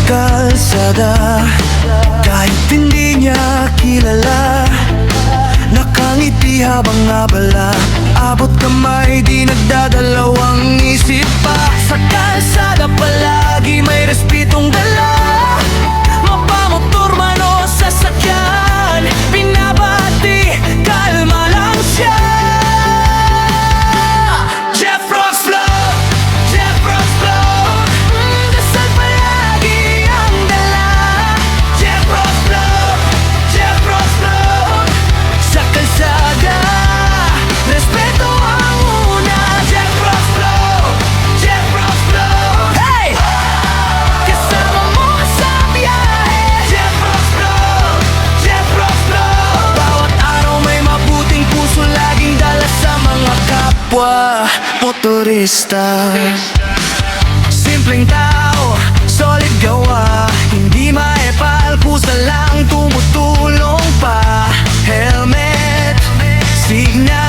kalsada. Kahit hindi niya kilala, nakangiti habang abala. Abot kamay, di nagdadalawang isip pa. Sa kalsada palagi may respetong dala. Mapamotor man o sasakyan, pinabati, kalma lang siya. Jeff Ross Vlog, Jeff Ross Vlog, dasal palagi ang dala. Jeff Ross Vlog, Jeff Ross Vlog, sa kalsada respeto ang una. Jeff Ross Vlog, Jeff Ross Vlog, hey! Kasama mo sa biyahe. Jeff Ross Vlog, Jeff Ross Vlog, bawat araw may mabuting puso, laging dala sa mga kapwa motorista. Simpleng tao, solid gawa, hindi maepal, kusa lang tumutulong pa. Helmet, signal